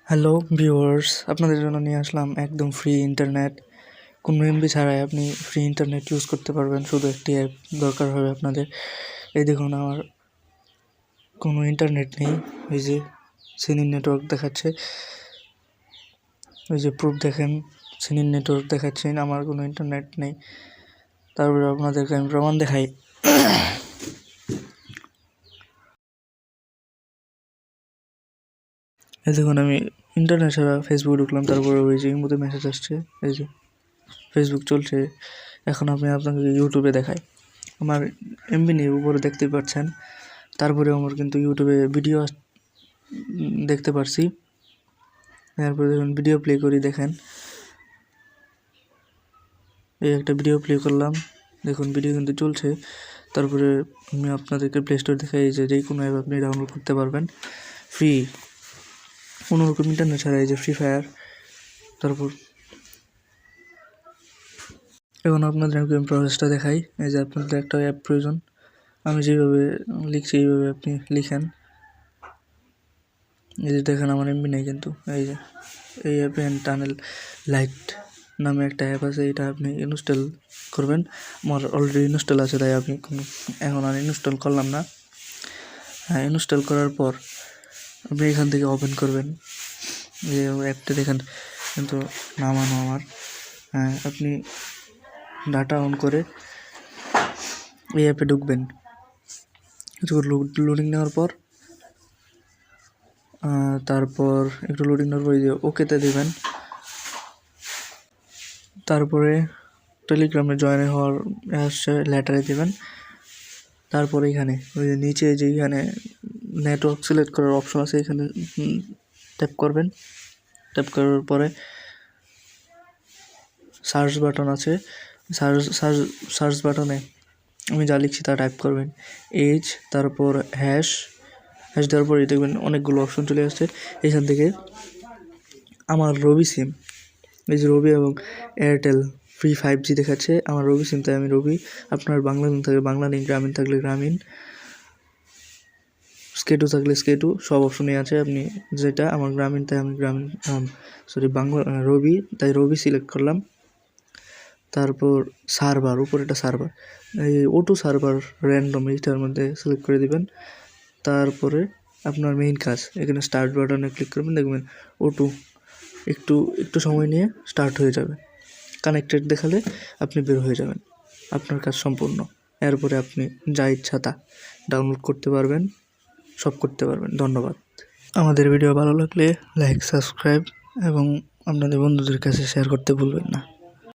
Hello viewers, আপনাদের জন্য নিয়ে আসলাম একদম ফ্রি ইন্টারনেট। কোনো এমবি ছাড়াই আপনি ফ্রি ইন্টারনেট ইউজ করতে পারবেন। শুধু একটি অ্যাপ দরকার হবে আপনাদের। এই দেখুন, আমার কোনো ইন্টারনেট নেই। এই যে সিনির নেটওয়ার্ক দেখাচ্ছে, ওই যে প্রুফ দেখেন, সিনির নেটওয়ার্ক দেখাচ্ছে, আমার কোনো ইন্টারনেট নেই। তারপরে আপনাদেরকে আমি প্রমাণ দেখাই। এই দেখুন, আমি ইন্টারনেট ছাড়া ফেসবুকে ঢুকলাম, তারপরে ওই যে ইমোতে মেসেজ আসছে, এই যে ফেসবুক চলছে। এখন আমি আপনাকে ইউটিউবে দেখাই। আমার এমবি নেই, উপরে দেখতে পাচ্ছেন। তারপরে আমার কিন্তু ইউটিউবে ভিডিও দেখতে পারছি। তারপরে দেখুন, ভিডিও প্লে করি, দেখেন এই একটা ভিডিও প্লে করলাম, দেখুন ভিডিও কিন্তু চলছে। তারপরে আমি আপনাদেরকে প্লে স্টোর দেখাই যে কোনো অ্যাপ আপনি ডাউনলোড করতে পারবেন ফ্রি, কোনোরকম ইন্টারনেট ছাড়া। এই যে ফ্রি ফায়ার। তারপর এখন আপনাদের আমি প্রসেসটা দেখাই। এই যে আপনাদের একটা অ্যাপ প্রয়োজন, আমি যেভাবে লিখছি এইভাবে আপনি লিখেন। এই যে দেখেন, আমার এমবি নেই কিন্তু। এই যে এই অ্যাপে টানেল লাইট নামে একটা অ্যাপ আছে, এটা আপনি ইনস্টল করবেন। আমার অলরেডি ইনস্টল আছে, তাই আপনি এখন আর ইনস্টল করলাম না। হ্যাঁ, ইনস্টল করার পর আপনি এখান থেকে ওপেন করবেন। যে অ্যাপটা দেখেন কিন্তু নামানো আমার। হ্যাঁ, আপনি ডাটা অন করে এই অ্যাপে ঢুকবেন। লোডিং নেওয়ার পর একটু লোডিং নেওয়ার পর যে ওকেতে দেবেন। তারপরে টেলিগ্রামে জয়েন হওয়ার আসছে, লেটারে দেবেন। তারপরে এখানে ওই যে নিচে যেখানে নেটওয়ার্ক সিলেক্ট করার অপশন আছে, এখানে ট্যাপ করবেন। ট্যাপ করার পরে সার্চ বাটন আছে, সার্চ বাটনে আমি যা লিখছি তা টাইপ করবেন। তারপর হ্যাশ দেওয়ার পরে দেখবেন অনেকগুলো অপশন চলে আসছে। এখান থেকে আমার রবি সিম, এই যে রবি এবং এয়ারটেল ফ্রি 5G দেখাচ্ছে। আমার রবি সিম, তাই আমি রবি। আপনার বাংলা সিম থাকলে বাংলা নেই, গ্রামীণ থাকলে গ্রামীণ, স্কেটু থাকলে স্কেটু, সব অপশনই আছে। আপনি যেটা, আমার গ্রামীণ তাই আমি গ্রামীণ, বাংলা রবি, তাই রবি সিলেক্ট করলাম। তারপর সার্ভার, উপরে একটা সার্ভার, এই O2 সার্ভার র্যান্ডম, এইটার মধ্যে সিলেক্ট করে দিবেন। তারপরে আপনার মেইন কাজ, এখানে স্টার্ট বাটনে ক্লিক করবেন, দেখবেন O2 একটু সময় নিয়ে স্টার্ট হয়ে যাবে। কানেক্টেড দেখালে আপনি বের হয়ে যাবেন, আপনার কাজ সম্পূর্ণ। এরপরে আপনি যা ইচ্ছা তা ডাউনলোড করতে পারবেন, সব করতে পারবেন। ধন্যবাদ। আমাদের ভিডিও ভালো লাগলে লাইক, সাবস্ক্রাইব এবং আপনাদের বন্ধুদের কাছে শেয়ার করতে ভুলবেন না।